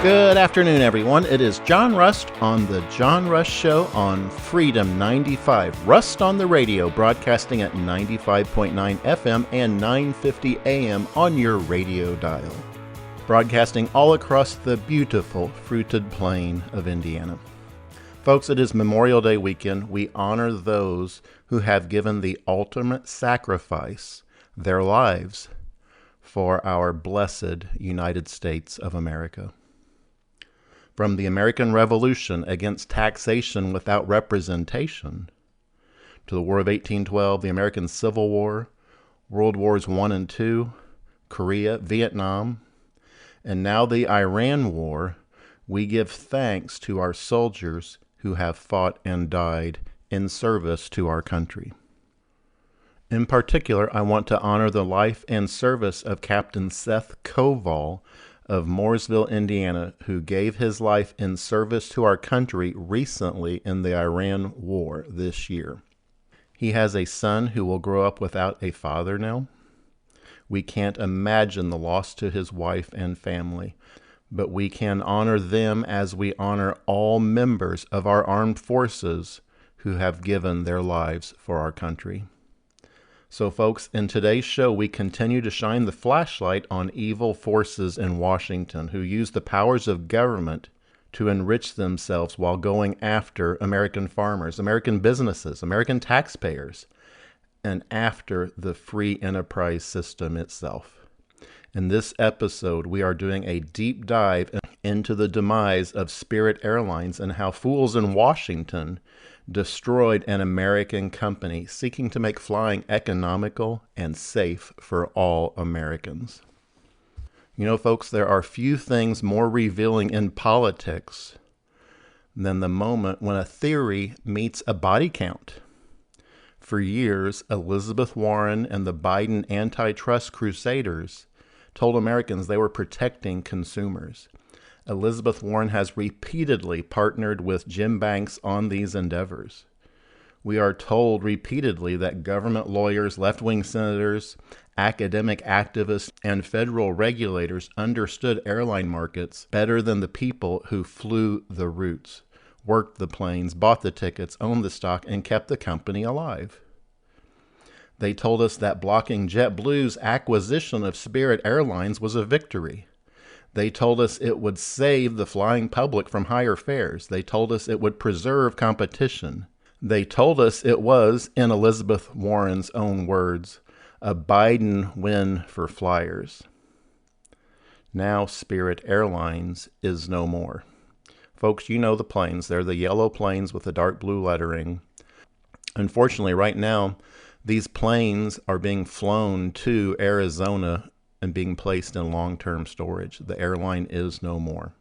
Good afternoon, everyone. It is John Rust on The John Rust Show on Freedom 95. Rust on the radio, broadcasting at 95.9 FM and 950 AM on your radio dial. Broadcasting all across the beautiful fruited plain of Indiana. Folks, it is Memorial Day weekend. We honor those who have given the ultimate sacrifice, their lives, for our blessed United States of America. From the American Revolution against taxation without representation, to the War of 1812, the American Civil War, World Wars I and II, Korea, Vietnam, and now the Iran War, we give thanks to our soldiers who have fought and died in service to our country. In particular, I want to honor the life and service of Captain Seth Koval of Mooresville, Indiana, who gave his life in service to our country recently in the Iran War this year. He has a son who will grow up without a father now. We can't imagine the loss to his wife and family, but we can honor them as we honor all members of our armed forces who have given their lives for our country. So folks, in today's show, we continue to shine the flashlight on evil forces in Washington who use the powers of government to enrich themselves while going after American farmers, American businesses, American taxpayers, and after the free enterprise system itself. In this episode, we are doing a deep dive into the demise of Spirit Airlines and how fools in Washington destroyed an American company seeking to make flying economical and safe for all Americans. You know, folks, there are few things more revealing in politics than the moment when a theory meets a body count. For years, Elizabeth Warren and the Biden antitrust crusaders told Americans they were protecting consumers. Elizabeth Warren has repeatedly partnered with Jim Banks on these endeavors. We are told repeatedly that government lawyers, left-wing senators, academic activists, and federal regulators understood airline markets better than the people who flew the routes, worked the planes, bought the tickets, owned the stock, and kept the company alive. They told us that blocking JetBlue's acquisition of Spirit Airlines was a victory. They told us it would save the flying public from higher fares. They told us it would preserve competition. They told us it was, in Elizabeth Warren's own words, a Biden win for flyers. Now Spirit Airlines is no more. Folks, you know the planes. They're the yellow planes with the dark blue lettering. Unfortunately, right now, these planes are being flown to Arizona and being placed in long-term storage. The airline is no more.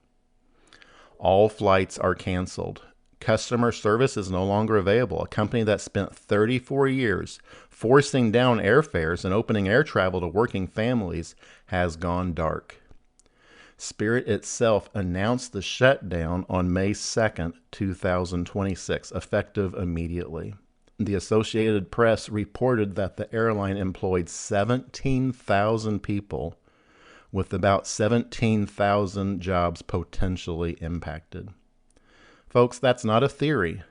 All flights are canceled. Customer service is no longer available. A company that spent 34 years forcing down airfares and opening air travel to working families has gone dark. Spirit itself announced the shutdown on May 2nd, 2026, effective immediately. The Associated Press reported that the airline employed 17,000 people, with about 17,000 jobs potentially impacted. Folks, that's not a theory.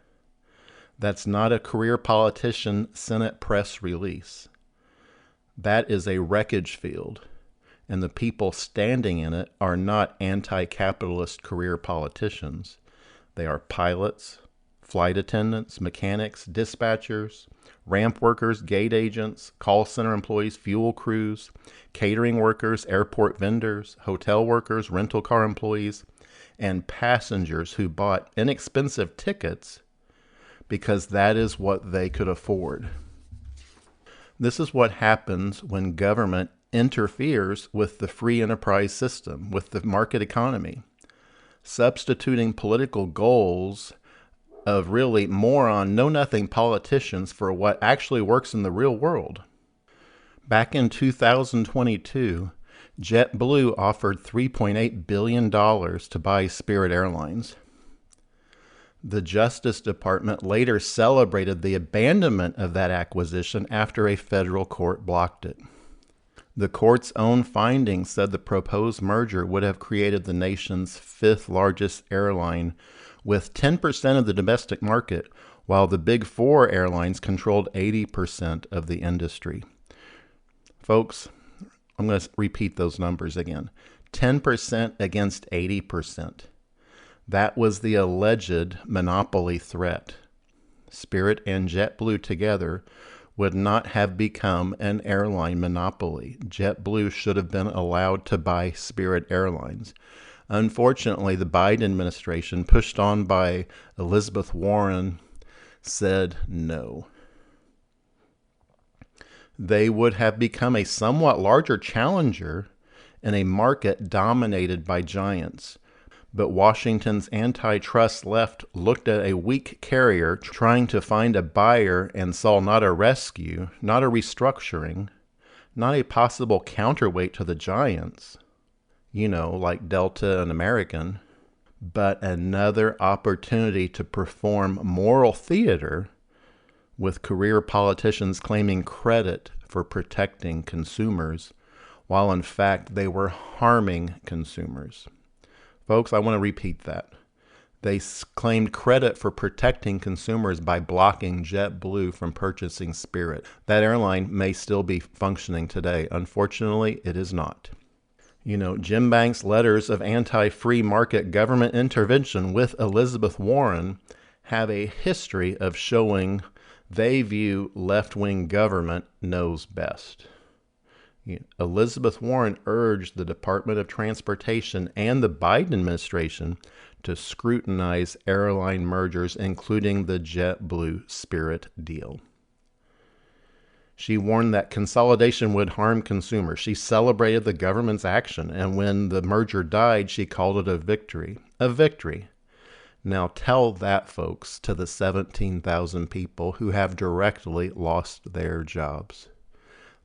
That's not a career politician Senate press release. That is a wreckage field, and the people standing in it are not anti-capitalist career politicians. They are pilots, flight attendants, mechanics, dispatchers, ramp workers, gate agents, call center employees, fuel crews, catering workers, airport vendors, hotel workers, rental car employees, and passengers who bought inexpensive tickets because that is what they could afford. This is what happens when government interferes with the free enterprise system, with the market economy, substituting political goals of really moron, know-nothing politicians for what actually works in the real world. Back in 2022, JetBlue offered $3.8 billion to buy Spirit Airlines. The Justice Department later celebrated the abandonment of that acquisition after a federal court blocked it. The court's own findings said the proposed merger would have created the nation's fifth largest airline with 10% of the domestic market, while the big four airlines controlled 80% of the industry. Folks, I'm going to repeat those numbers again. 10% against 80%. That was the alleged monopoly threat. Spirit and JetBlue together would not have become an airline monopoly. JetBlue should have been allowed to buy Spirit Airlines. Unfortunately, the Biden administration, pushed on by Elizabeth Warren, said no. They would have become a somewhat larger challenger in a market dominated by giants. But Washington's antitrust left looked at a weak carrier trying to find a buyer and saw not a rescue, not a restructuring, not a possible counterweight to the giants, like Delta and American, but another opportunity to perform moral theater with career politicians claiming credit for protecting consumers, while in fact they were harming consumers. Folks, I want to repeat that. They claimed credit for protecting consumers by blocking JetBlue from purchasing Spirit. That airline may still be functioning today. Unfortunately, it is not. Jim Banks' letters of anti-free market government intervention with Elizabeth Warren have a history of showing they view left-wing government knows best. Elizabeth Warren urged the Department of Transportation and the Biden administration to scrutinize airline mergers, including the JetBlue Spirit deal. She warned that consolidation would harm consumers. She celebrated the government's action, and when the merger died, she called it a victory. A victory. Now tell that, folks, to the 17,000 people who have directly lost their jobs.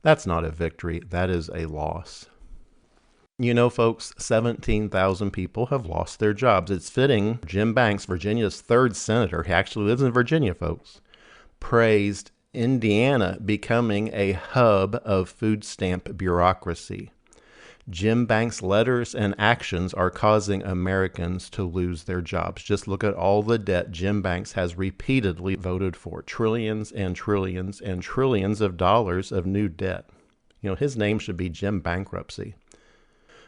That's not a victory. That is a loss. Folks, 17,000 people have lost their jobs. It's fitting Jim Banks, Virginia's third senator, he actually lives in Virginia, folks, praised Indiana becoming a hub of food stamp bureaucracy. Jim Banks' letters and actions are causing Americans to lose their jobs. Just look at all the debt Jim Banks has repeatedly voted for. Trillions and trillions and trillions of dollars of new debt. His name should be Jim Bankruptcy.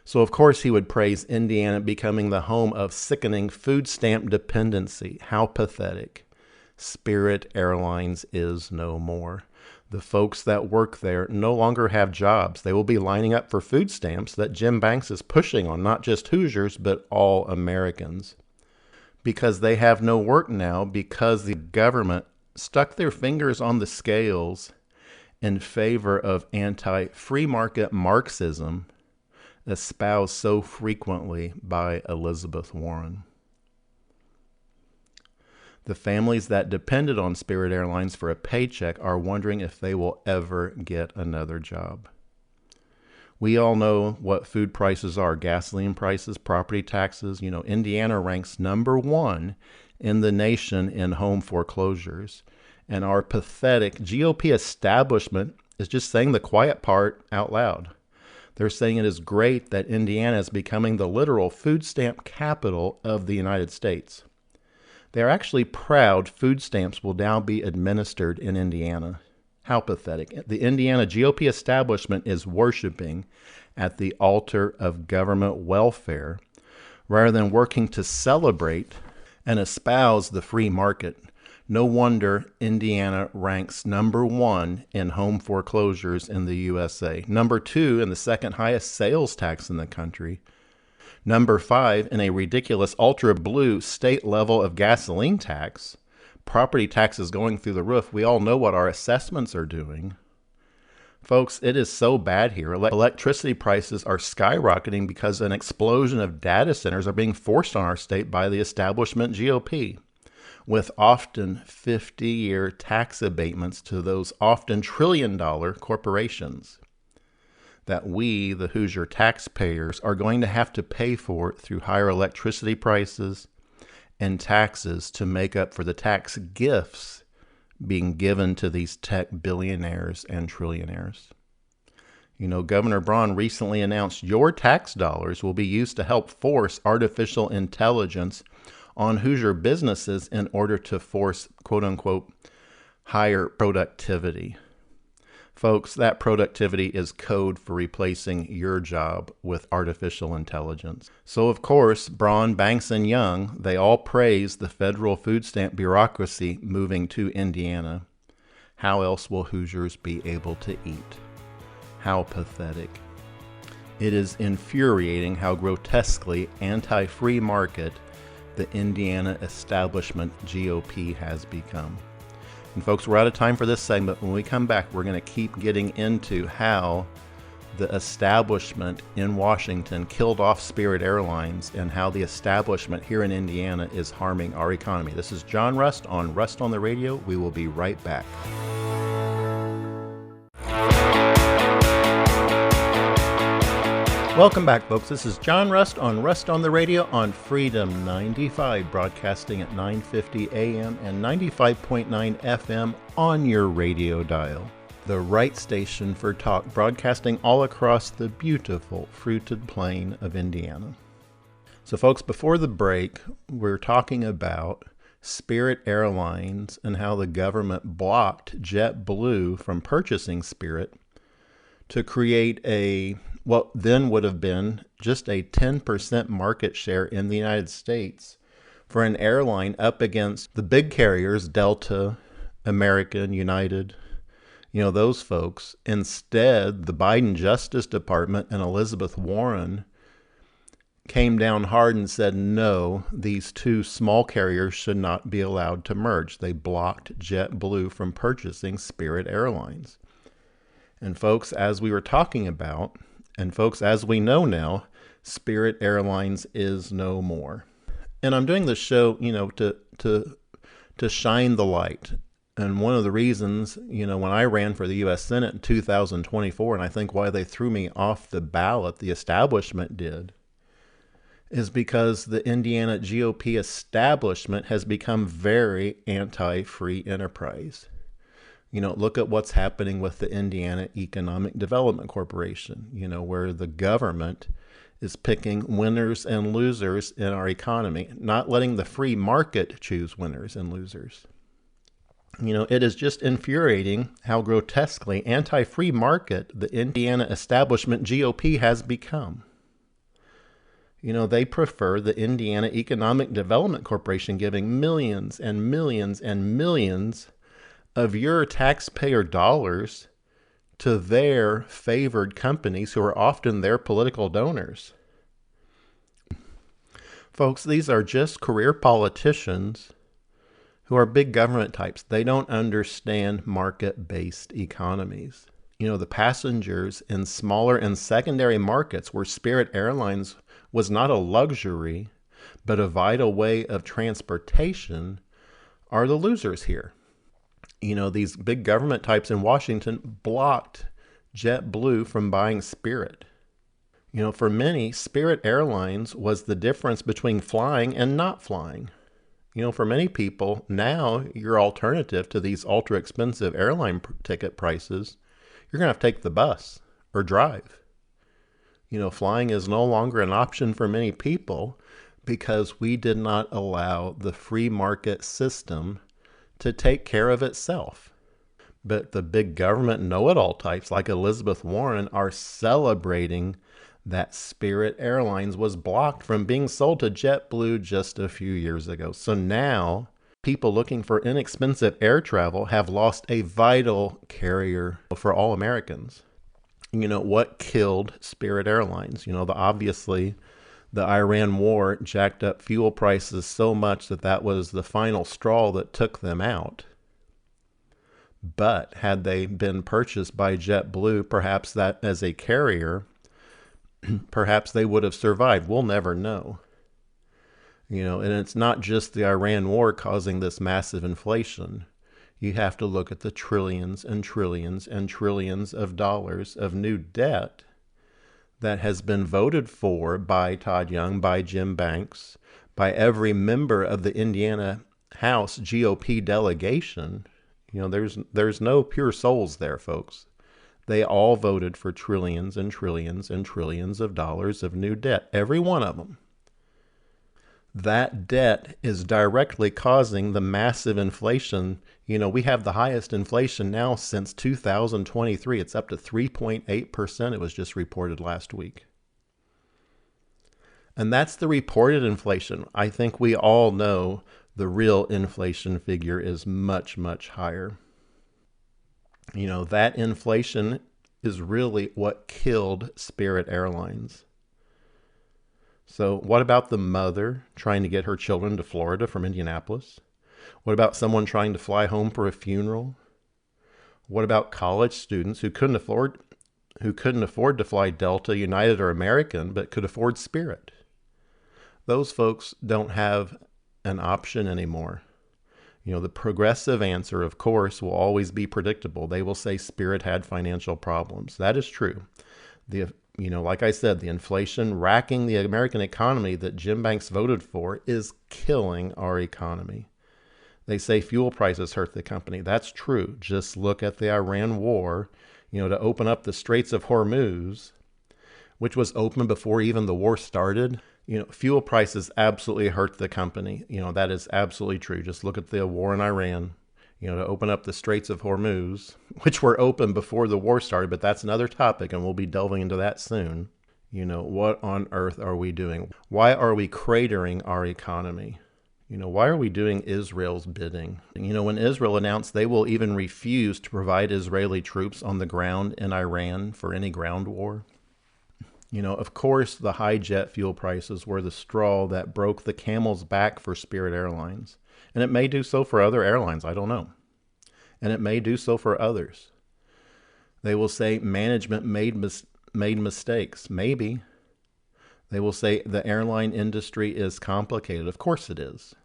So, of course, he would praise Indiana becoming the home of sickening food stamp dependency. How pathetic. Spirit Airlines is no more. The folks that work there no longer have jobs. They will be lining up for food stamps that Jim Banks is pushing on not just Hoosiers, but all Americans. Because they have no work now because the government stuck their fingers on the scales in favor of anti-free market Marxism espoused so frequently by Elizabeth Warren. The families that depended on Spirit Airlines for a paycheck are wondering if they will ever get another job. We all know what food prices are, gasoline prices, property taxes. Indiana ranks number one in the nation in home foreclosures. And our pathetic GOP establishment is just saying the quiet part out loud. They're saying it is great that Indiana is becoming the literal food stamp capital of the United States. They're actually proud food stamps will now be administered in Indiana. How pathetic. The Indiana GOP establishment is worshiping at the altar of government welfare rather than working to celebrate and espouse the free market. No wonder Indiana ranks number one in home foreclosures in the USA, number two in the second highest sales tax in the country, number 5 in a ridiculous ultra blue state level of gasoline tax. Property taxes going through the roof. We all know what our assessments are doing. Folks, it is so bad here. Electricity prices are skyrocketing because an explosion of data centers are being forced on our state by the establishment GOP, with often 50-year tax abatements to those often trillion-dollar corporations that we, the Hoosier taxpayers, are going to have to pay for through higher electricity prices and taxes to make up for the tax gifts being given to these tech billionaires and trillionaires. Governor Braun recently announced your tax dollars will be used to help force artificial intelligence on Hoosier businesses in order to force, quote unquote, higher productivity. Folks, that productivity is code for replacing your job with artificial intelligence. So, of course, Braun, Banks, and Young, they all praise the federal food stamp bureaucracy moving to Indiana. How else will Hoosiers be able to eat? How pathetic. It is infuriating how grotesquely anti-free market the Indiana establishment GOP has become. And folks, we're out of time for this segment. When we come back, we're going to keep getting into how the establishment in Washington killed off Spirit Airlines and how the establishment here in Indiana is harming our economy. This is John Rust on Rust on the Radio. We will be right back. Welcome back, folks. This is John Rust on Rust on the Radio on Freedom 95, broadcasting at 9:50 a.m. and 95.9 FM on your radio dial. The right station for talk, broadcasting all across the beautiful fruited plain of Indiana. So, folks, before the break, we're talking about Spirit Airlines and how the government blocked JetBlue from purchasing Spirit to create what then would have been just a 10% market share in the United States for an airline up against the big carriers, Delta, American, United, those folks. Instead, the Biden Justice Department and Elizabeth Warren came down hard and said, no, these two small carriers should not be allowed to merge. They blocked JetBlue from purchasing Spirit Airlines. And folks, as we were talking about, and folks, as we know now, Spirit Airlines is no more. And I'm doing this show, to shine the light. And one of the reasons, when I ran for the U.S. Senate in 2024, and I think why they threw me off the ballot, the establishment did, is because the Indiana GOP establishment has become very anti-free enterprise. Look at what's happening with the Indiana Economic Development Corporation, where the government is picking winners and losers in our economy, not letting the free market choose winners and losers. It is just infuriating how grotesquely anti-free market the Indiana establishment GOP has become. They prefer the Indiana Economic Development Corporation giving millions and millions and millions of your taxpayer dollars to their favored companies who are often their political donors. Folks, these are just career politicians who are big government types. They don't understand market-based economies. The passengers in smaller and secondary markets where Spirit Airlines was not a luxury, but a vital way of transportation are the losers here. These big government types in Washington blocked JetBlue from buying Spirit. For many, Spirit Airlines was the difference between flying and not flying. For many people, now your alternative to these ultra expensive airline ticket prices, you're going to have to take the bus or drive. Flying is no longer an option for many people because we did not allow the free market system to take care of itself. But the big government know-it-all types like Elizabeth Warren are celebrating that Spirit Airlines was blocked from being sold to JetBlue just a few years ago. So now people looking for inexpensive air travel have lost a vital carrier for all Americans. What killed Spirit Airlines? Obviously the Iran war jacked up fuel prices so much that was the final straw that took them out. But had they been purchased by JetBlue, perhaps that as a carrier, perhaps they would have survived. We'll never know. And it's not just the Iran war causing this massive inflation. You have to look at the trillions and trillions and trillions of dollars of new debt that has been voted for by Todd Young, by Jim Banks, by every member of the Indiana House GOP delegation. There's no pure souls there, folks. They all voted for trillions and trillions and trillions of dollars of new debt, every one of them. That debt is directly causing the massive inflation. We have the highest inflation now since 2023. It's up to 3.8%. It was just reported last week. And that's the reported inflation. I think we all know the real inflation figure is much, much higher. That inflation is really what killed Spirit Airlines. So what about the mother trying to get her children to Florida from Indianapolis? What about someone trying to fly home for a funeral? What about college students who couldn't afford to fly Delta, United, or American, but could afford Spirit? Those folks don't have an option anymore. The progressive answer, of course, will always be predictable. They will say Spirit had financial problems. That is true. Like I said, the inflation racking the American economy that Jim Banks voted for is killing our economy. They say fuel prices hurt the company. That's true. Just look at the Iran war, to open up the Straits of Hormuz, which was open before even the war started. Fuel prices absolutely hurt the company. That is absolutely true. Just look at the war in Iran, to open up the Straits of Hormuz, which were open before the war started, but that's another topic, and we'll be delving into that soon. What on earth are we doing? Why are we cratering our economy? Why are we doing Israel's bidding? When Israel announced they will even refuse to provide Israeli troops on the ground in Iran for any ground war. Of course, the high jet fuel prices were the straw that broke the camel's back for Spirit Airlines. And it may do so for other airlines, I don't know. And it may do so for others. They will say management made mistakes. Maybe. They will say the airline industry is complicated. Of course it is.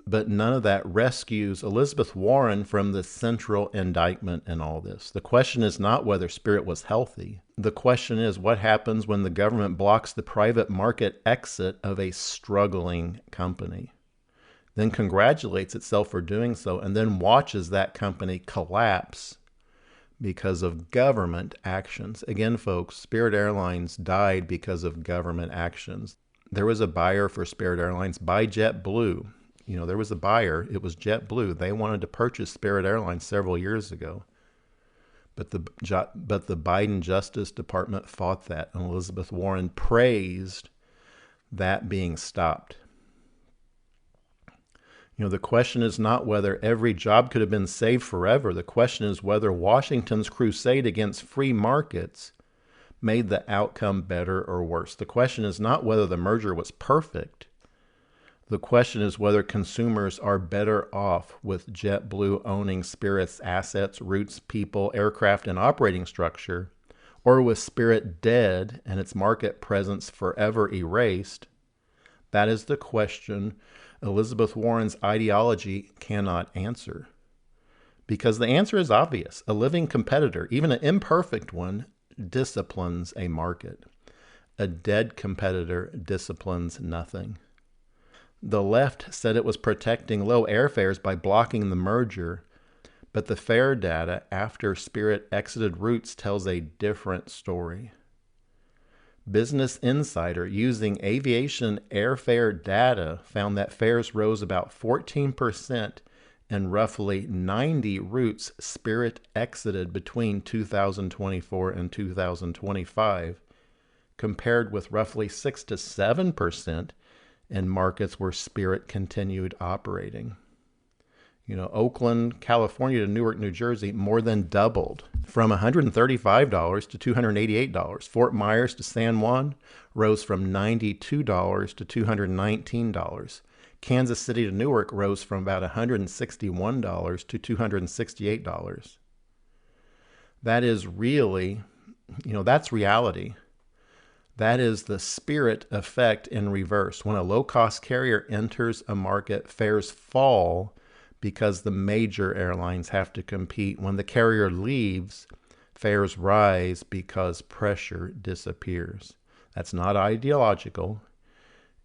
But none of that rescues Elizabeth Warren from the central indictment in all this. The question is not whether Spirit was healthy. The question is what happens when the government blocks the private market exit of a struggling company, then congratulates itself for doing so, and then watches that company collapse because of government actions. Again, folks, Spirit Airlines died because of government actions. There was a buyer for Spirit Airlines by JetBlue. There was a buyer. It was JetBlue. They wanted to purchase Spirit Airlines several years ago. But the Biden Justice Department fought that, and Elizabeth Warren praised that being stopped. The question is not whether every job could have been saved forever. The question is whether Washington's crusade against free markets made the outcome better or worse. The question is not whether the merger was perfect. The question is whether consumers are better off with JetBlue owning Spirit's assets, routes, people, aircraft, and operating structure, or with Spirit dead and its market presence forever erased. That is the question Elizabeth Warren's ideology cannot answer. Because the answer is obvious. A living competitor, even an imperfect one, disciplines a market. A dead competitor disciplines nothing. The left said it was protecting low airfares by blocking the merger, but the fare data after Spirit exited routes tells a different story. Business Insider, using aviation airfare data, found that fares rose about 14% and roughly 90 routes Spirit exited between 2024 and 2025, compared with roughly 6 to 7% in markets where Spirit continued operating. Oakland, California to Newark, New Jersey more than doubled from $135 to $288. Fort Myers to San Juan rose from $92 to $219. Kansas City to Newark rose from about $161 to $268. That is really, that's reality. That is the Spirit effect in reverse. When a low-cost carrier enters a market, fares fall because the major airlines have to compete. When the carrier leaves, fares rise because pressure disappears. That's not ideological.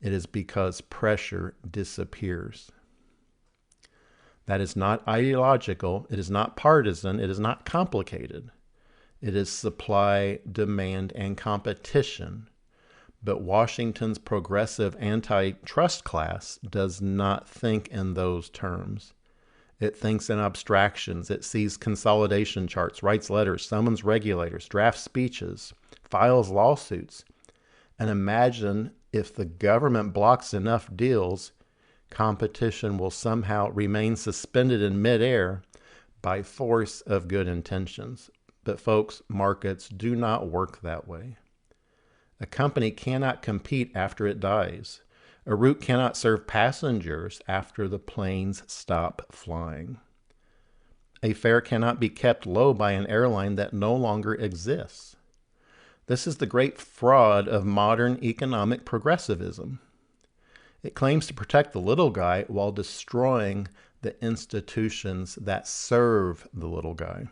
It is because pressure disappears. That is not ideological. It is not partisan. It is not complicated. It is supply, demand, and competition. But Washington's progressive antitrust class does not think in those terms. It thinks in abstractions. It sees consolidation charts, writes letters, summons regulators, drafts speeches, files lawsuits, and imagine if the government blocks enough deals, competition will somehow remain suspended in midair by force of good intentions. But folks, markets do not work that way. A company cannot compete after it dies. A route cannot serve passengers after the planes stop flying. A fare cannot be kept low by an airline that no longer exists. This is the great fraud of modern economic progressivism. It claims to protect the little guy while destroying the institutions that serve the little guy.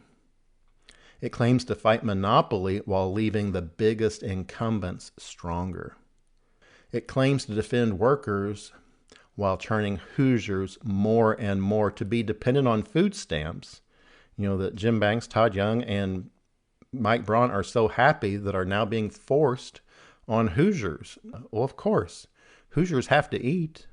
It claims to fight monopoly while leaving the biggest incumbents stronger. It claims to defend workers while turning Hoosiers more and more to be dependent on food stamps. You know, that Jim Banks, Todd Young, and Mike Braun are so happy that are now being forced on Hoosiers. Well, of course, Hoosiers have to eat.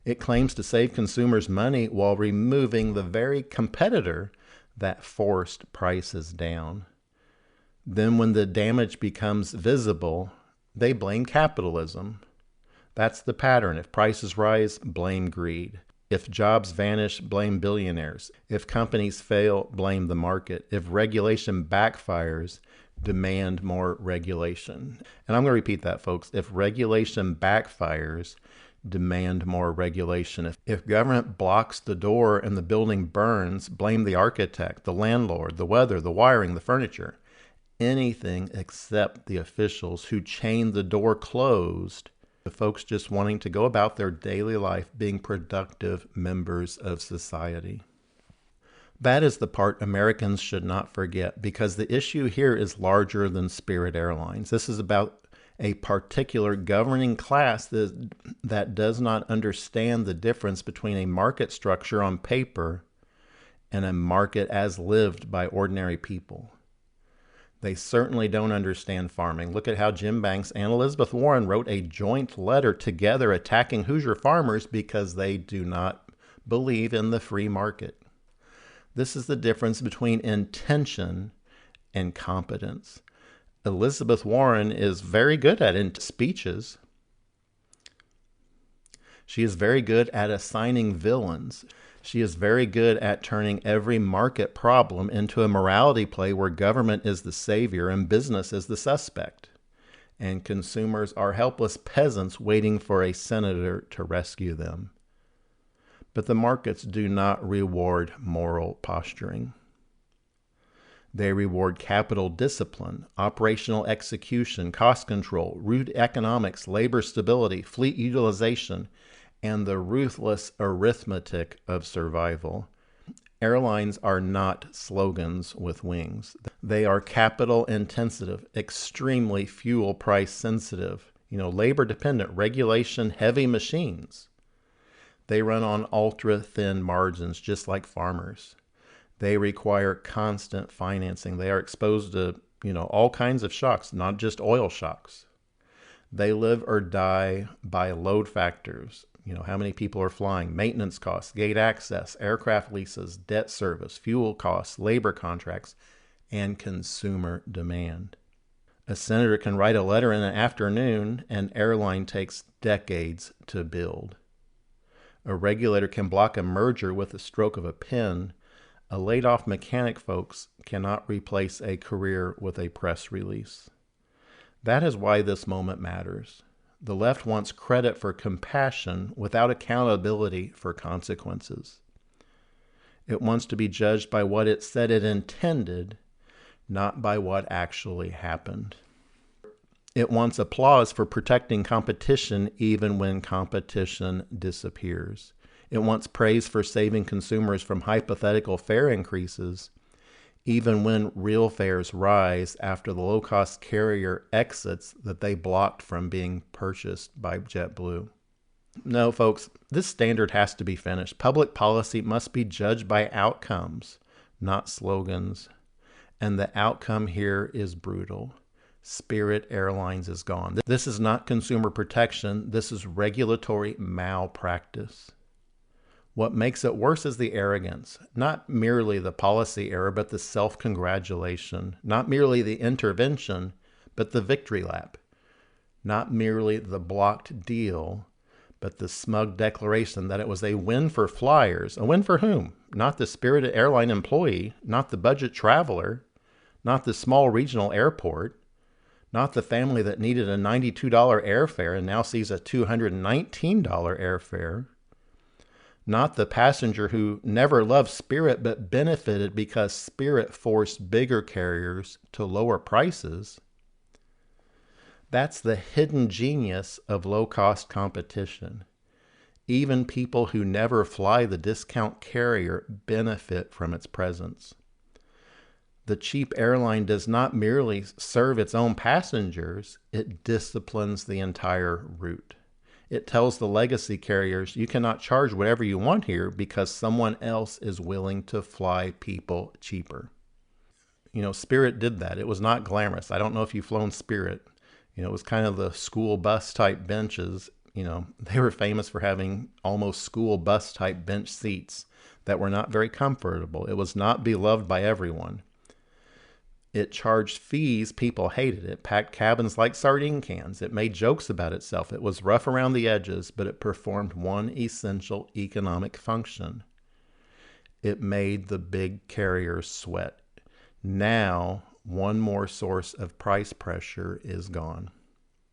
It claims to save consumers money while removing the very competitor that forced prices down. Then when the damage becomes visible, they blame capitalism. That's the pattern. If prices rise, blame greed. If jobs vanish, blame billionaires. If companies fail, blame the market. If regulation backfires, demand more regulation. And I'm going to repeat that, folks. If regulation backfires, demand more regulation. If government blocks the door and the building burns, blame the architect, the landlord, the weather, the wiring, the furniture. Anything except the officials who chain the door closed, the folks just wanting to go about their daily life being productive members of society. That is the part Americans should not forget, because the issue here is larger than Spirit Airlines. This is about a particular governing class that does not understand the difference between a market structure on paper and a market as lived by ordinary people. They certainly don't understand farming. Look at how Jim Banks and Elizabeth Warren wrote a joint letter together attacking Hoosier farmers because they do not believe in the free market. This is the difference between intention and competence. Elizabeth Warren is very good at speeches. She is very good at assigning villains. She is very good at turning every market problem into a morality play where government is the savior and business is the suspect. And consumers are helpless peasants waiting for a senator to rescue them. But the markets do not reward moral posturing. They reward capital discipline, operational execution, cost control, route economics, labor stability, fleet utilization, and the ruthless arithmetic of survival. Airlines are not slogans with wings. They are capital intensive, extremely fuel price sensitive, labor dependent, regulation heavy machines. They run on ultra thin margins, just like farmers. They require constant financing. They are exposed to, all kinds of shocks, not just oil shocks. They live or die by load factors. How many people are flying, maintenance costs, gate access, aircraft leases, debt service, fuel costs, labor contracts, and consumer demand. A senator can write a letter in an afternoon. An airline takes decades to build. A regulator can block a merger with the stroke of a pen. A laid-off mechanic, folks, cannot replace a career with a press release. That is why this moment matters. The left wants credit for compassion without accountability for consequences. It wants to be judged by what it said it intended, not by what actually happened. It wants applause for protecting competition even when competition disappears. It wants praise for saving consumers from hypothetical fare increases, even when real fares rise after the low-cost carrier exits that they blocked from being purchased by JetBlue. No, folks, this standard has to be finished. Public policy must be judged by outcomes, not slogans. And the outcome here is brutal. Spirit Airlines is gone. This is not consumer protection. This is regulatory malpractice. What makes it worse is the arrogance, not merely the policy error, but the self-congratulation, not merely the intervention, but the victory lap, not merely the blocked deal, but the smug declaration that it was a win for flyers. A win for whom? Not the Spirit airline employee, not the budget traveler, not the small regional airport, not the family that needed a $92 airfare and now sees a $219 airfare, not the passenger who never loved Spirit but benefited because Spirit forced bigger carriers to lower prices. That's the hidden genius of low-cost competition. Even people who never fly the discount carrier benefit from its presence. The cheap airline does not merely serve its own passengers, it disciplines the entire route. It tells the legacy carriers, you cannot charge whatever you want here because someone else is willing to fly people cheaper. Spirit did that. It was not glamorous. I don't know if you've flown Spirit. It was kind of the school bus type benches. They were famous for having almost school bus type bench seats that were not very comfortable. It was not beloved by everyone. It charged fees people hated. It packed cabins like sardine cans. It made jokes about itself. It was rough around the edges, but it performed one essential economic function. It made the big carriers sweat. Now, one more source of price pressure is gone.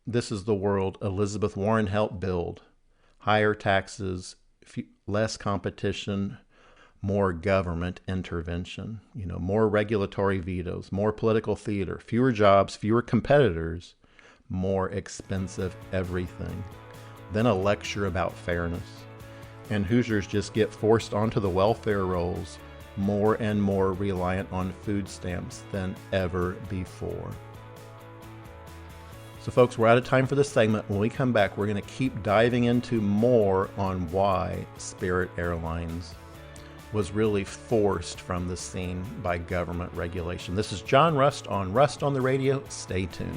This is the world Elizabeth Warren helped build. Higher taxes, less competition, more government intervention, more regulatory vetoes, more political theater, fewer jobs, fewer competitors, more expensive everything. Then a lecture about fairness. And Hoosiers just get forced onto the welfare rolls, more and more reliant on food stamps than ever before. So folks, we're out of time for this segment. When we come back, we're going to keep diving into more on why Spirit Airlines was really forced from the scene by government regulation. This is John Rust on Rust on the Radio. Stay tuned.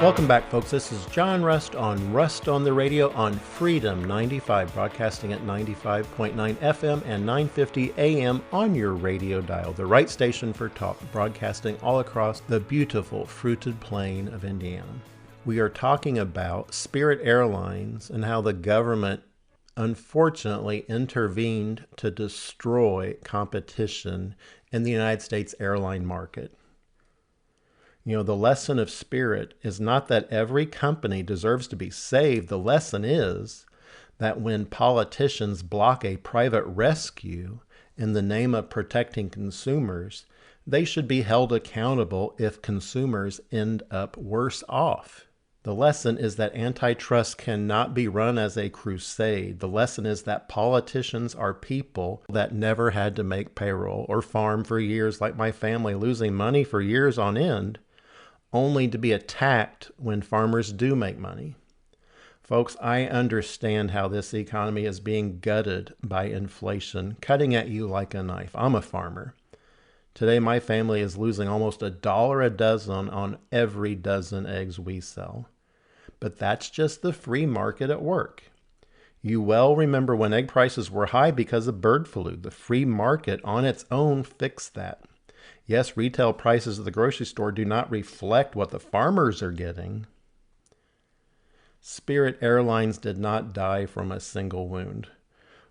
Welcome back, folks. This is John Rust on Rust on the Radio on Freedom 95, broadcasting at 95.9 FM and 950 AM on your radio dial, the right station for talk, broadcasting all across the beautiful fruited plain of Indiana. We are talking about Spirit Airlines and how the government unfortunately intervened to destroy competition in the United States airline market. The lesson of Spirit is not that every company deserves to be saved. The lesson is that when politicians block a private rescue in the name of protecting consumers, they should be held accountable if consumers end up worse off. The lesson is that antitrust cannot be run as a crusade. The lesson is that politicians are people that never had to make payroll or farm for years, like my family, losing money for years on end, only to be attacked when farmers do make money. Folks, I understand how this economy is being gutted by inflation, cutting at you like a knife. I'm a farmer. Today, my family is losing almost $1 a dozen on every dozen eggs we sell. But that's just the free market at work. You well remember when egg prices were high because of bird flu. The free market on its own fixed that. Yes, retail prices at the grocery store do not reflect what the farmers are getting. Spirit Airlines did not die from a single wound.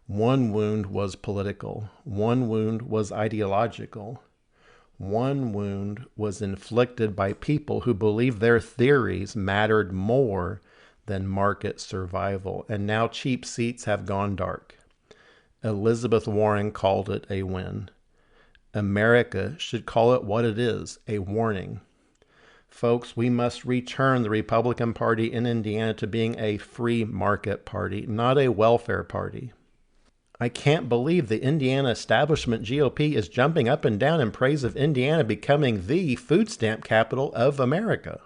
One wound was political. One wound was ideological. One wound was inflicted by people who believed their theories mattered more than market survival. And now cheap seats have gone dark. Elizabeth Warren called it a win. America should call it what it is, a warning. Folks, we must return the Republican Party in Indiana to being a free market party, not a welfare party. I can't believe the Indiana establishment GOP is jumping up and down in praise of Indiana becoming the food stamp capital of America.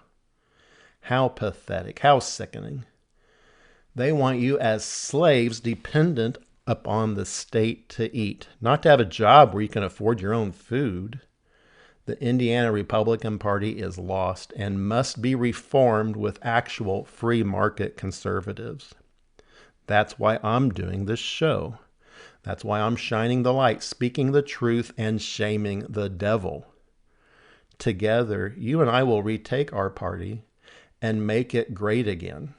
How pathetic, how sickening. They want you as slaves dependent upon the state to eat, not to have a job where you can afford your own food. The Indiana Republican Party is lost and must be reformed with actual free market conservatives. That's why I'm doing this show. That's why I'm shining the light, speaking the truth, and shaming the devil. Together, you and I will retake our party and make it great again.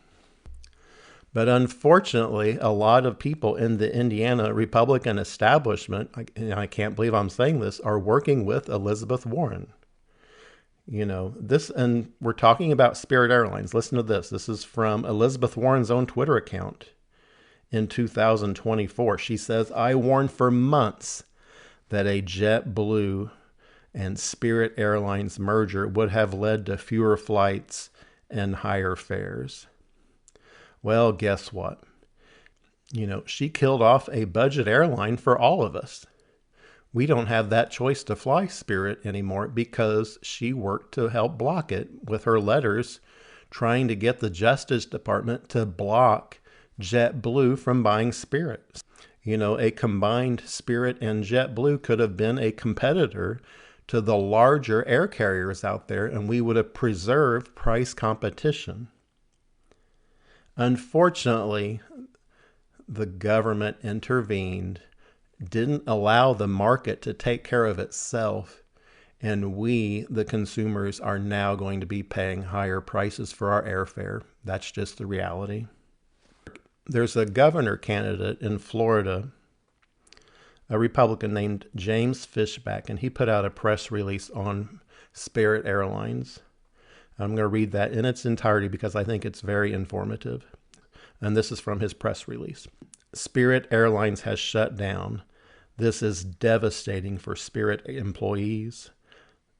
But unfortunately, a lot of people in the Indiana Republican establishment, and I can't believe I'm saying this, are working with Elizabeth Warren. And we're talking about Spirit Airlines. Listen to this. This is from Elizabeth Warren's own Twitter account in 2024. She says, I warned for months that a JetBlue and Spirit Airlines merger would have led to fewer flights and higher fares. Well, guess what? She killed off a budget airline for all of us. We don't have that choice to fly Spirit anymore because she worked to help block it with her letters trying to get the Justice Department to block JetBlue from buying Spirit. A combined Spirit and JetBlue could have been a competitor to the larger air carriers out there, and we would have preserved price competition. Unfortunately, the government intervened, didn't allow the market to take care of itself, and we, the consumers, are now going to be paying higher prices for our airfare. That's just the reality. There's a governor candidate in Florida, a Republican named James Fishback, and he put out a press release on Spirit Airlines. I'm going to read that in its entirety because I think it's very informative. And this is from his press release. Spirit Airlines has shut down. This is devastating for Spirit employees,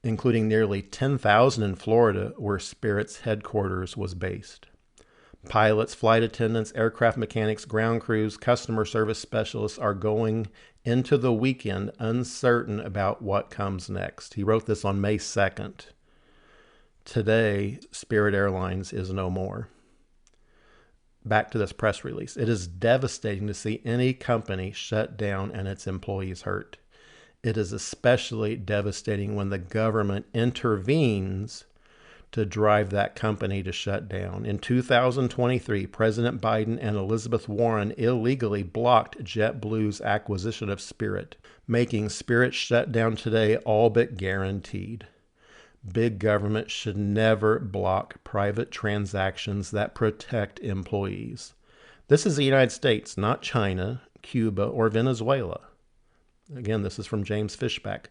including nearly 10,000 in Florida, where Spirit's headquarters was based. Pilots, flight attendants, aircraft mechanics, ground crews, customer service specialists are going into the weekend uncertain about what comes next. He wrote this on May 2nd. Today, Spirit Airlines is no more. Back to this press release. It is devastating to see any company shut down and its employees hurt. It is especially devastating when the government intervenes to drive that company to shut down. In 2023, President Biden and Elizabeth Warren illegally blocked JetBlue's acquisition of Spirit, making Spirit shut down today all but guaranteed. Big government should never block private transactions that protect employees. This is the United States, not China, Cuba, or Venezuela. Again, this is from James Fishback.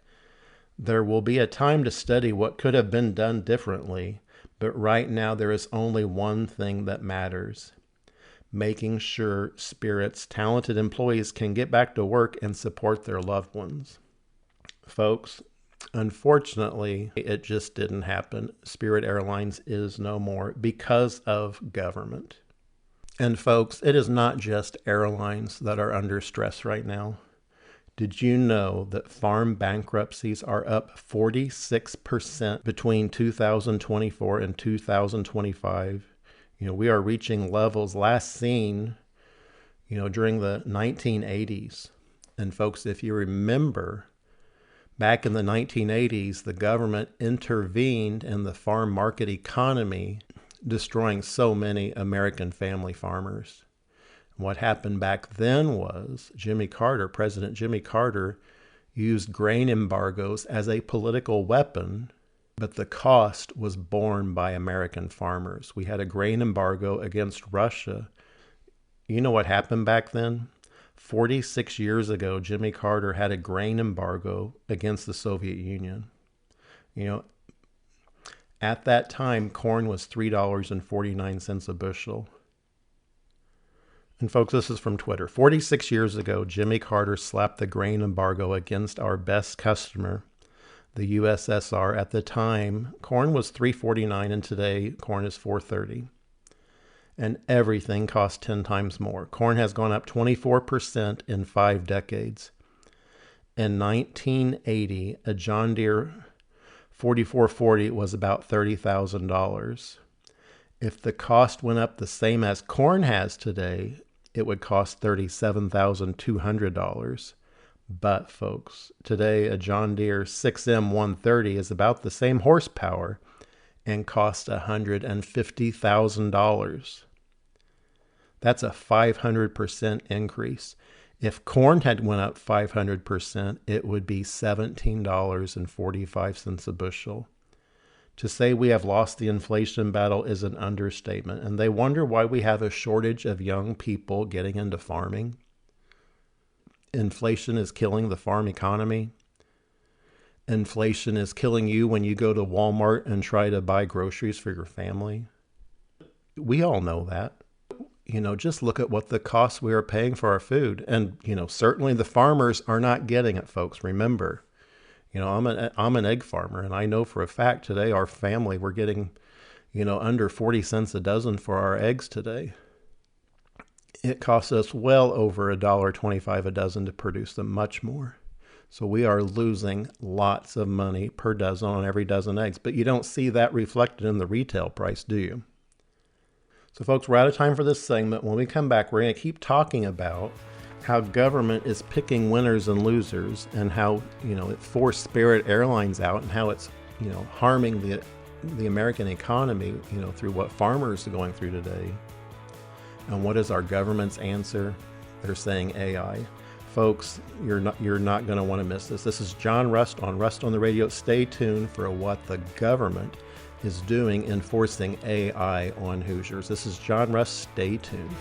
There will be a time to study what could have been done differently, but right now there is only one thing that matters: making sure Spirit's talented employees can get back to work and support their loved ones. Folks, unfortunately, it just didn't happen. Spirit Airlines is no more because of government. And folks, it is not just airlines that are under stress right now. Did you know that farm bankruptcies are up 46% between 2024 and 2025? We are reaching levels last seen, during the 1980s. And folks, if you remember, back in the 1980s, the government intervened in the farm market economy, destroying so many American family farmers. What happened back then was President Jimmy Carter, used grain embargoes as a political weapon, but the cost was borne by American farmers. We had a grain embargo against Russia. You know what happened back then? 46 years ago, Jimmy Carter had a grain embargo against the Soviet Union. At that time, corn was $3.49 a bushel. And folks, this is from Twitter. 46 years ago, Jimmy Carter slapped the grain embargo against our best customer, the USSR. At the time, corn was $3.49, and today corn is $4.30. And everything costs 10 times more. Corn has gone up 24% in 5 decades. In 1980, a John Deere 4440 was about $30,000. If the cost went up the same as corn has today, it would cost $37,200. But folks, today a John Deere 6M 130 is about the same horsepower and costs $150,000. That's a 500% increase. If corn had went up 500%, it would be $17.45 a bushel. To say we have lost the inflation battle is an understatement, and they wonder why we have a shortage of young people getting into farming. Inflation is killing the farm economy. Inflation is killing you when you go to Walmart and try to buy groceries for your family. We all know that. Just look at what the costs we are paying for our food. And, certainly the farmers are not getting it, folks. Remember, I'm an egg farmer, and I know for a fact today our family, we're getting, under 40 cents a dozen for our eggs today. It costs us well over $1.25 a dozen to produce them, much more. So we are losing lots of money per dozen on every dozen eggs. But you don't see that reflected in the retail price, do you? So folks, we're out of time for this segment. When we come back, we're going to keep talking about how government is picking winners and losers, and how, it forced Spirit Airlines out, and how it's, harming the American economy, through what farmers are going through today. And what is our government's answer? They're saying AI. Folks, you're not going to want to miss this. This is John Rust on Rust on the Radio. Stay tuned for what the government is doing enforcing AI on Hoosiers. This is John Rust. Stay tuned.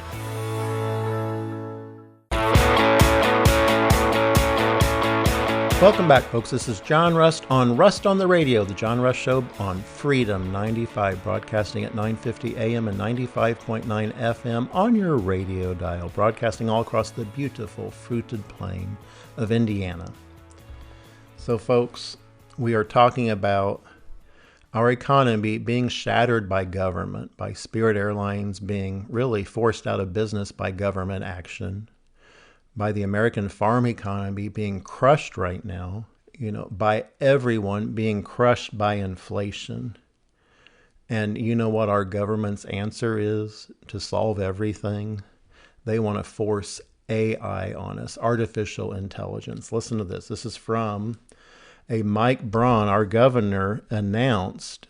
Welcome back, folks. This is John Rust on Rust on the Radio, the John Rust Show on Freedom 95, broadcasting at 950 AM and 95.9 FM on your radio dial, broadcasting all across the beautiful fruited plain of Indiana. So, folks, we are talking about our economy being shattered by government, by Spirit Airlines being really forced out of business by government action, by the American farm economy being crushed right now, by everyone being crushed by inflation. And you know what our government's answer is to solve everything? They want to force AI on us, artificial intelligence. Listen to this. This is from a Mike Braun. Our governor announced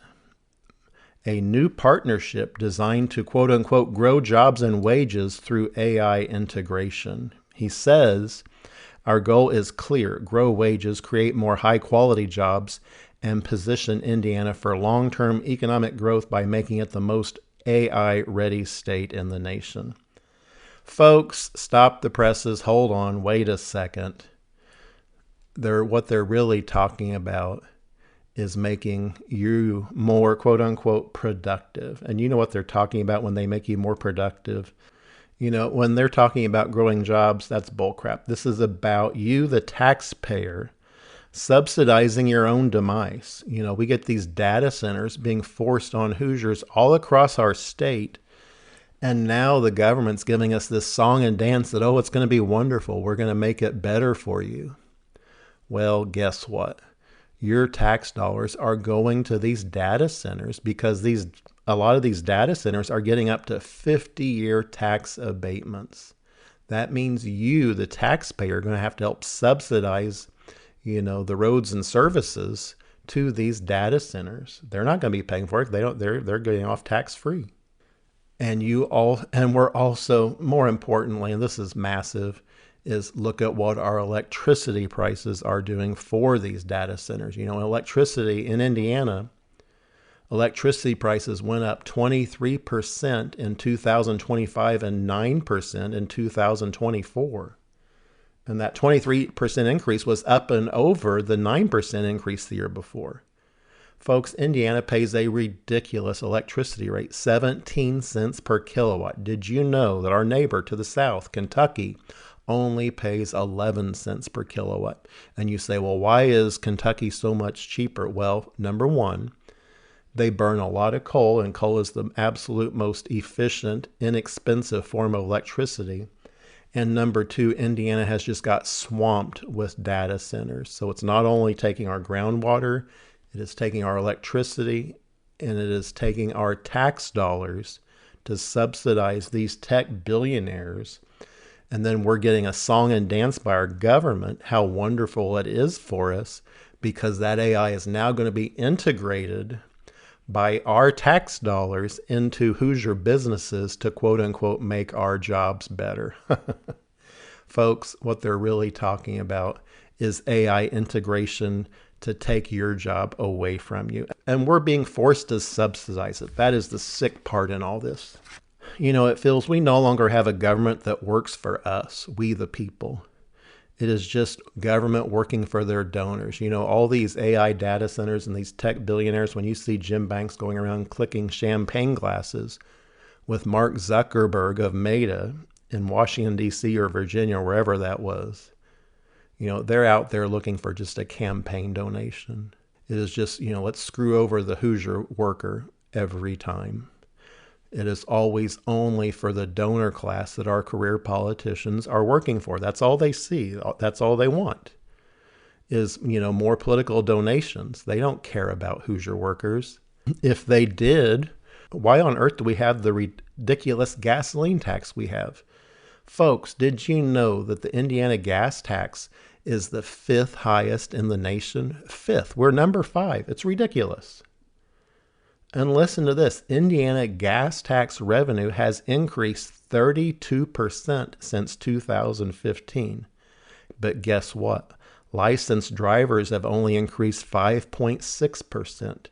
a new partnership designed to, quote unquote, grow jobs and wages through AI integration. He says, our goal is clear: grow wages, create more high-quality jobs, and position Indiana for long-term economic growth by making it the most AI-ready state in the nation. Folks, stop the presses. Hold on. Wait a second. What they're really talking about is making you more, quote-unquote, productive. And you know what they're talking about when they make you more productive? When they're talking about growing jobs, that's bullcrap. This is about you, the taxpayer, subsidizing your own demise. We get these data centers being forced on Hoosiers all across our state. And now the government's giving us this song and dance that, it's going to be wonderful. We're going to make it better for you. Well, guess what? Your tax dollars are going to these data centers because a lot of these data centers are getting up to 50-year tax abatements. That means you, the taxpayer, are going to have to help subsidize, the roads and services to these data centers. They're not going to be paying for it. They're getting off tax-free. And we're also, more importantly, and this is massive, is look at what our electricity prices are doing for these data centers. Electricity in Indiana, electricity prices went up 23% in 2025 and 9% in 2024. And that 23% increase was up and over the 9% increase the year before. Folks, Indiana pays a ridiculous electricity rate, 17 cents per kilowatt. Did you know that our neighbor to the south, Kentucky, only pays 11 cents per kilowatt? And you say, well, why is Kentucky so much cheaper? Well, number one, they burn a lot of coal, and coal is the absolute most efficient, inexpensive form of electricity. And number two, Indiana has just got swamped with data centers. So it's not only taking our groundwater, it is taking our electricity, and it is taking our tax dollars to subsidize these tech billionaires. And then we're getting a song and dance by our government, how wonderful it is for us, because that AI is now going to be integrated by our tax dollars into Hoosier businesses to quote unquote make our jobs better. Folks, what they're really talking about is AI integration to take your job away from you. And we're being forced to subsidize it. That is the sick part in all this. You know, it feels we no longer have a government that works for us, we the people. It is just government working for their donors. You know, all these AI data centers and these tech billionaires, when you see Jim Banks going around clicking champagne glasses with Mark Zuckerberg of Meta in Washington, D.C. or Virginia, or wherever that was, you know, they're out there looking for just a campaign donation. It is just, you know, let's screw over the Hoosier worker every time. It is always only for the donor class that our career politicians are working for. That's all they see. That's all they want is, you know, more political donations. They don't care about Hoosier workers. If they did, why on earth do we have the ridiculous gasoline tax we have? Folks, did you know that the Indiana gas tax is the 5th highest in the nation? 5th. We're number 5. It's ridiculous. And listen to this. Indiana gas tax revenue has increased 32% since 2015. But guess what? Licensed drivers have only increased 5.6%.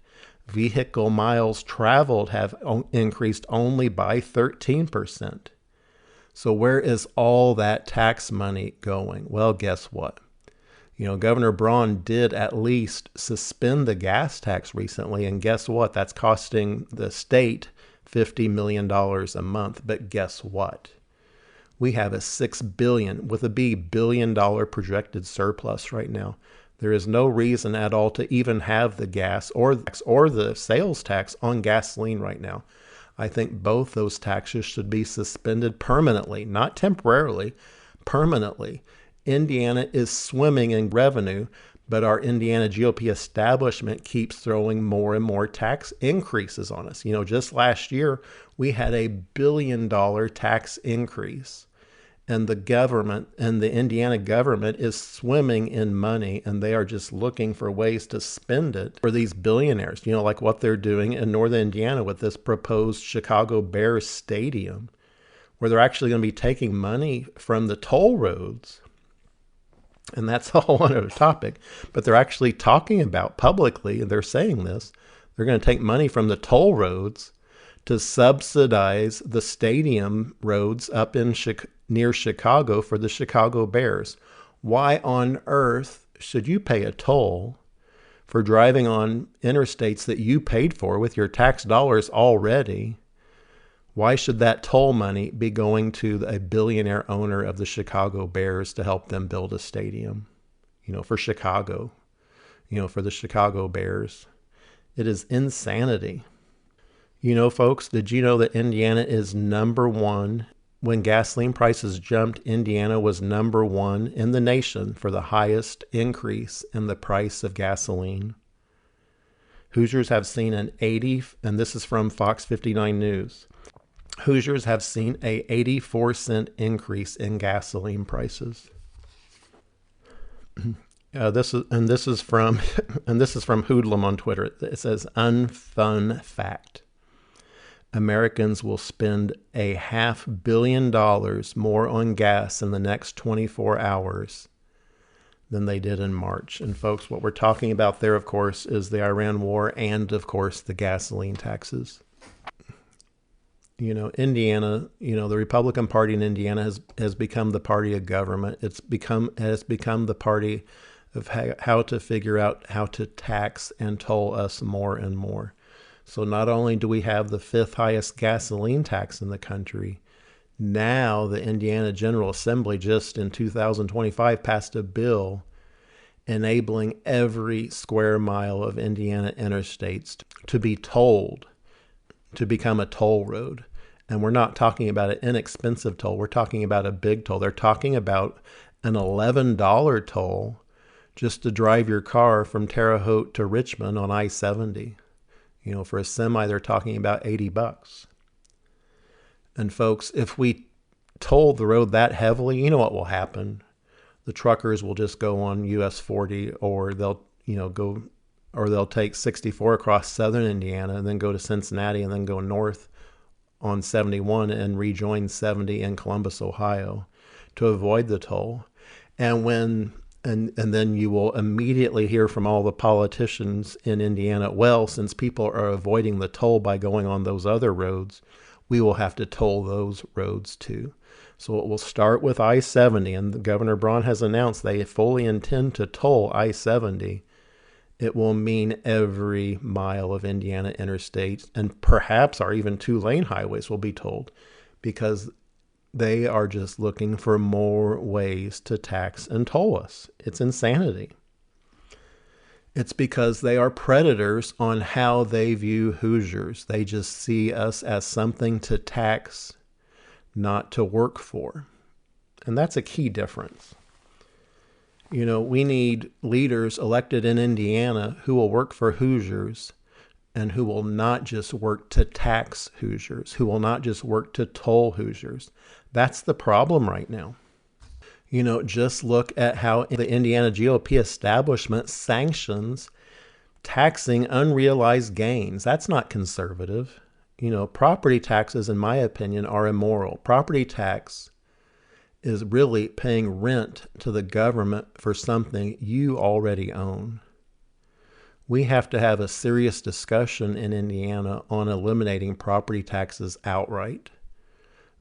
Vehicle miles traveled have increased only by 13%. So where is all that tax money going? Well, guess what? You know, Governor Braun did at least suspend the gas tax recently, and guess what? That's costing the state $50 million a month. But guess what? We have a $6 billion, with a B, billion-dollar projected surplus right now. There is no reason at all to even have the gas or the sales tax on gasoline right now. I think both those taxes should be suspended permanently, not temporarily, permanently. Indiana is swimming in revenue, but our Indiana GOP establishment keeps throwing more and more tax increases on us. You know, just last year, we had a $1 billion tax increase, and the government and the Indiana government is swimming in money, and they are just looking for ways to spend it for these billionaires, you know, like what they're doing in northern Indiana with this proposed Chicago Bears stadium, where they're actually going to be taking money from the toll roads. And that's a whole other topic, but they're actually talking about publicly, and they're saying this, they're going to take money from the toll roads to subsidize the stadium roads up in near Chicago for the Chicago Bears. Why on earth should you pay a toll for driving on interstates that you paid for with your tax dollars already? Why should that toll money be going to a billionaire owner of the Chicago Bears to help them build a stadium, you know, for Chicago, you know, for the Chicago Bears? It is insanity. You know, folks, did you know that Indiana is number 1? When gasoline prices jumped, Indiana was number 1 in the nation for the highest increase in the price of gasoline. Hoosiers have seen an 80, and this is from Fox 59 News. Hoosiers have seen a 84-cent increase in gasoline prices. This is from Hoodlum on Twitter. It says, "Unfun fact: Americans will spend $500 million more on gas in the next 24 hours than they did in March." And folks, what we're talking about there, of course, is the Iran war and, of course, the gasoline taxes. You know, Indiana, you know, the Republican Party in Indiana has become the party of government. It has become the party of how to figure out how to tax and toll us more and more. So not only do we have the 5th highest gasoline tax in the country, now the Indiana General Assembly just in 2025 passed a bill enabling every square mile of Indiana interstates to be tolled, to become a toll road. And we're not talking about an inexpensive toll. We're talking about a big toll. They're talking about an $11 toll just to drive your car from Terre Haute to Richmond on I-70. You know, for a semi, they're talking about $80. And folks, if we toll the road that heavily, you know what will happen? The truckers will just go on US 40, or they'll take 64 across southern Indiana and then go to Cincinnati and then go north on 71 and rejoin 70 in Columbus, Ohio to avoid the toll. And then you will immediately hear from all the politicians in Indiana, well, since people are avoiding the toll by going on those other roads, we will have to toll those roads too. So it will start with I-70, and Governor Braun has announced they fully intend to toll I-70. It will mean every mile of Indiana interstate, and perhaps our even 2-lane highways will be tolled, because they are just looking for more ways to tax and toll us. It's insanity. It's because they are predators on how they view Hoosiers. They just see us as something to tax, not to work for. And that's a key difference. You know, we need leaders elected in Indiana who will work for Hoosiers and who will not just work to tax Hoosiers, who will not just work to toll Hoosiers. That's the problem right now. You know, just look at how the Indiana GOP establishment sanctions taxing unrealized gains. That's not conservative. You know, property taxes, in my opinion, are immoral. Property tax is really paying rent to the government for something you already own. We have to have a serious discussion in Indiana on eliminating property taxes outright.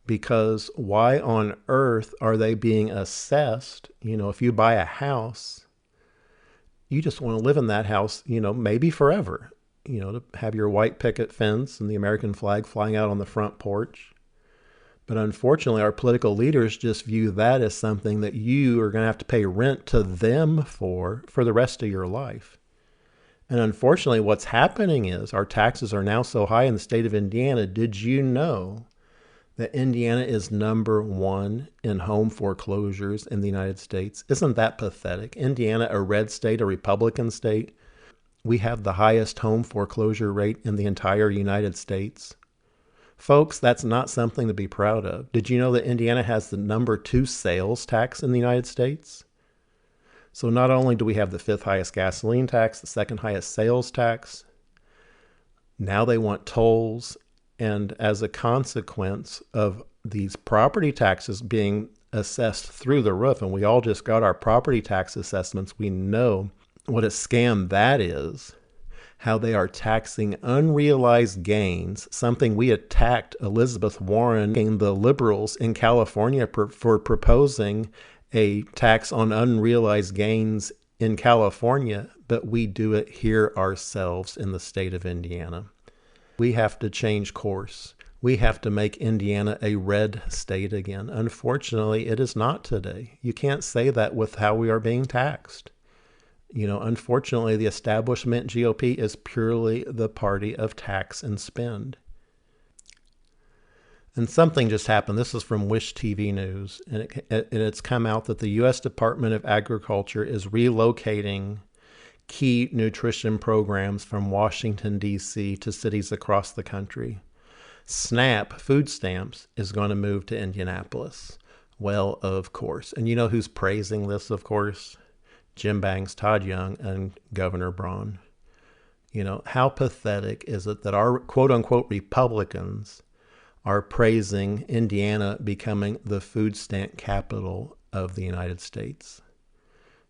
Because why on earth are they being assessed? You know, if you buy a house, you just want to live in that house, you know, maybe forever. You know, to have your white picket fence and the American flag flying out on the front porch. But unfortunately, our political leaders just view that as something that you are going to have to pay rent to them for the rest of your life. And unfortunately, what's happening is our taxes are now so high in the state of Indiana. Did you know that Indiana is number 1 in home foreclosures in the United States? Isn't that pathetic? Indiana, a red state, a Republican state, we have the highest home foreclosure rate in the entire United States. Folks, that's not something to be proud of. Did you know that Indiana has the number 2 sales tax in the United States? So not only do we have the 5th highest gasoline tax, the 2nd highest sales tax, now they want tolls. And as a consequence of these property taxes being assessed through the roof, and we all just got our property tax assessments, we know what a scam that is, how they are taxing unrealized gains, something we attacked Elizabeth Warren and the liberals in California for proposing a tax on unrealized gains in California, but we do it here ourselves in the state of Indiana. We have to change course. We have to make Indiana a red state again. Unfortunately, it is not today. You can't say that with how we are being taxed. You know, unfortunately, the establishment GOP is purely the party of tax and spend. And something just happened. This is from Wish TV News, and it's come out that the U.S. Department of Agriculture is relocating key nutrition programs from Washington, D.C. to cities across the country. SNAP, food stamps, is going to move to Indianapolis. Well, of course. And you know who's praising this, of course? Jim Banks, Todd Young, and Governor Braun. You know, how pathetic is it that our quote-unquote Republicans are praising Indiana becoming the food stamp capital of the United States?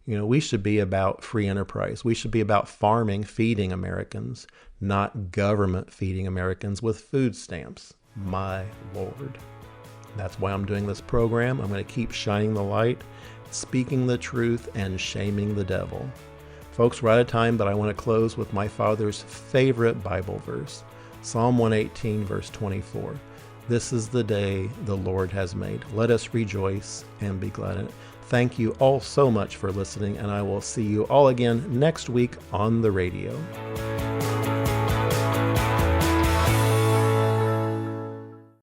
You know, we should be about free enterprise. We should be about farming, feeding Americans, not government feeding Americans with food stamps. My Lord. That's why I'm doing this program. I'm going to keep shining the light, speaking the truth, and shaming the devil. Folks, we're out of time, but I want to close with my father's favorite Bible verse, Psalm 118, verse 24. This is the day the Lord has made. Let us rejoice and be glad in it. Thank you all so much for listening, and I will see you all again next week on the radio.